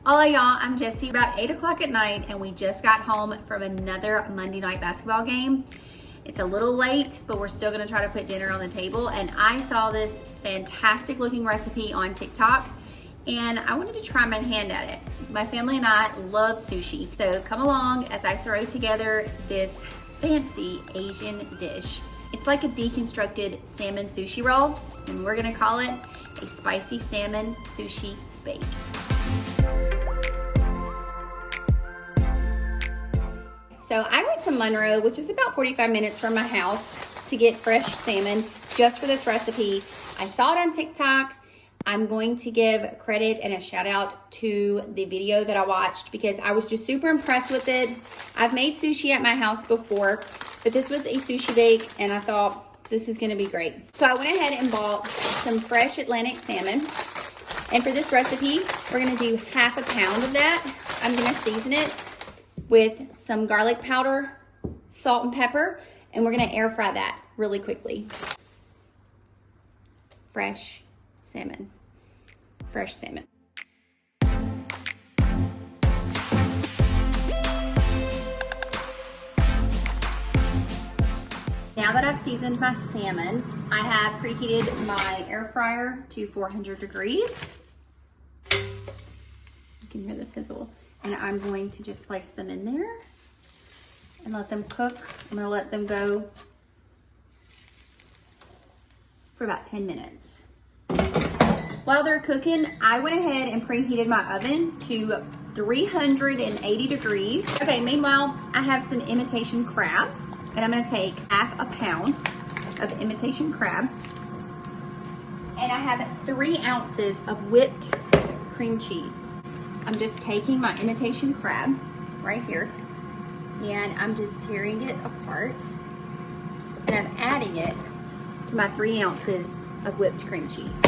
Hola y'all, I'm Jessie. About 8 o'clock at night and we just got home from another Monday night basketball game. It's a little late, but we're still gonna try to put dinner on the table. And I saw this fantastic looking recipe on TikTok and I wanted to try my hand at it. My family and I love sushi. So come along as I throw together this fancy Asian dish. It's like a deconstructed salmon sushi roll, and we're gonna call it a spicy salmon sushi bake. So I went to Monroe, which is about 45 minutes from my house, to get fresh salmon just for this recipe. I saw it on TikTok. I'm going to give credit and a shout out to the video that I watched because I was just super impressed with it. I've made sushi at my house before, but this was a sushi bake and I thought this is gonna be great. So I went ahead and bought some fresh Atlantic salmon. And for this recipe, we're gonna do half a pound of that. I'm gonna season it with some garlic powder, salt and pepper, and we're gonna air fry that really quickly. Fresh salmon. Fresh salmon. Now that I've seasoned my salmon, I have preheated my air fryer to 400 degrees. You can hear the sizzle. And I'm going to just place them in there and let them cook. I'm gonna let them go for about 10 minutes. While they're cooking, I went ahead and preheated my oven to 380 degrees. Okay, meanwhile, I have some imitation crab, and I'm gonna take half a pound of imitation crab. And I have 3 ounces of whipped cream cheese. I'm just taking my imitation crab right here, and I'm just tearing it apart, and I'm adding it to my 3 ounces of whipped cream cheese.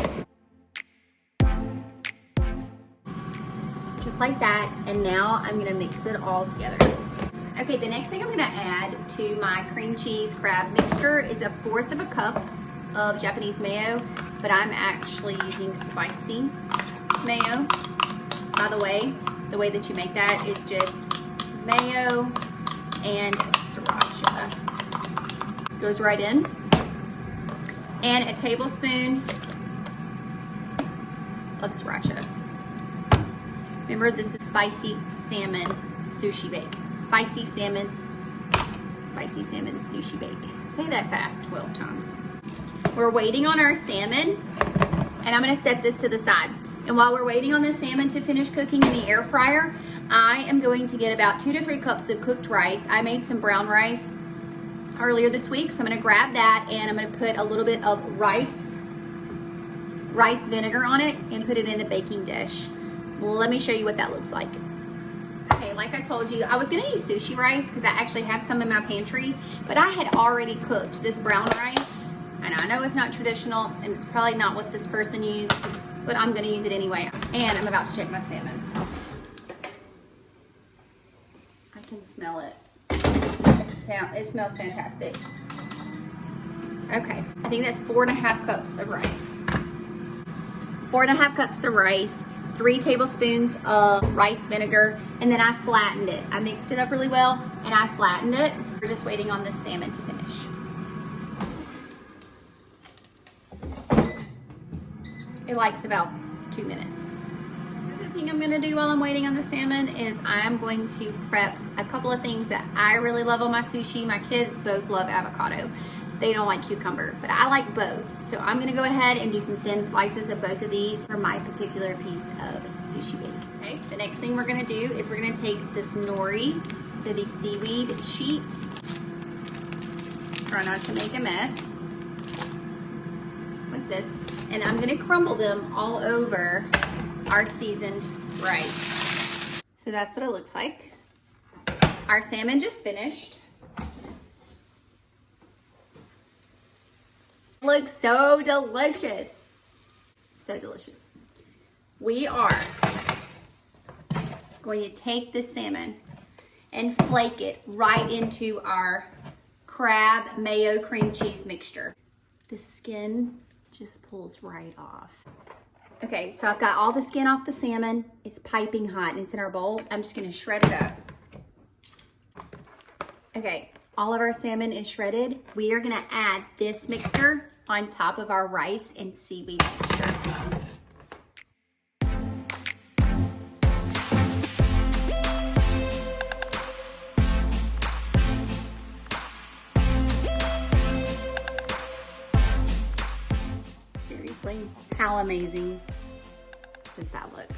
Just like that, and now I'm gonna mix it all together. Okay, the next thing I'm gonna add to my cream cheese crab mixture is 1/4 cup of Japanese mayo, but I'm actually using spicy mayo. By the way that you make that is just mayo and sriracha. Goes right in. And a tablespoon of sriracha. Remember, this is spicy salmon sushi bake. Spicy salmon sushi bake. Say that fast 12 times. We're waiting on our salmon, and I'm gonna set this to the side. And while we're waiting on the salmon to finish cooking in the air fryer, I am going to get about 2 to 3 cups of cooked rice. I made some brown rice earlier this week, so I'm gonna grab that and I'm gonna put a little bit of rice vinegar on it and put it in the baking dish. Let me show you what that looks like. Okay, like I told you, I was gonna use sushi rice because I actually have some in my pantry, but I had already cooked this brown rice, and I know it's not traditional and it's probably not what this person used, but I'm gonna use it anyway. And I'm about to check my salmon. I can smell it. It smells fantastic. Okay, I think that's 4.5 cups of rice. 4.5 cups of rice, 3 tablespoons of rice vinegar, and then I flattened it. I mixed it up really well and I flattened it. We're just waiting on this salmon to finish. It likes about 2 minutes. The other thing I'm gonna do while I'm waiting on the salmon is I'm going to prep a couple of things that I really love on my sushi. My kids both love avocado. They don't like cucumber, but I like both. So I'm gonna go ahead and do some thin slices of both of these for my particular piece of sushi bake. Okay, the next thing we're gonna do is we're gonna take this nori, so these seaweed sheets. Try not to make a mess. Just like this. And I'm gonna crumble them all over our seasoned rice. So that's what it looks like. Our salmon just finished. It looks so delicious. So delicious. We are going to take the salmon and flake it right into our crab mayo cream cheese mixture. The skin just pulls right off. Okay, so I've got all the skin off the salmon. It's piping hot and it's in our bowl. I'm just gonna shred it up. Okay, all of our salmon is shredded. We are gonna add this mixture on top of our rice and seaweed mixture. Seriously, how amazing does that look?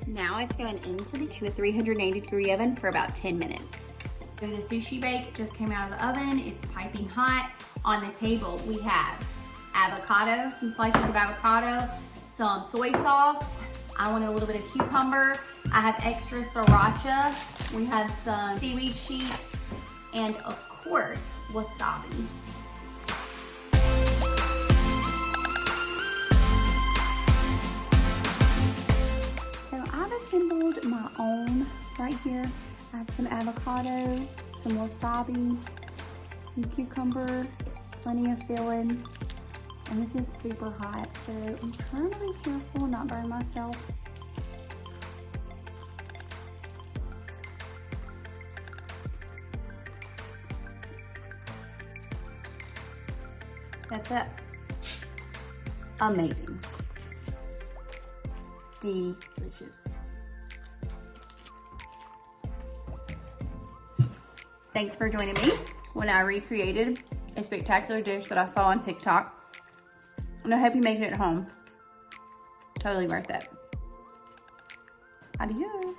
Now it's going into the 380 degree oven for about 10 minutes. So the sushi bake just came out of the oven. It's piping hot. On the table, we have avocado, some slices of avocado, some soy sauce. I want a little bit of cucumber. I have extra sriracha. We have some seaweed sheets, and of course, wasabi. So I've assembled my own right here. I have some avocado, some wasabi, some cucumber, plenty of filling, and this is super hot, so I'm trying to be careful, not burn myself. That's it. Amazing. Delicious. Thanks for joining me when I recreated a spectacular dish that I saw on TikTok. And I hope you make it at home. Totally worth it. Adios.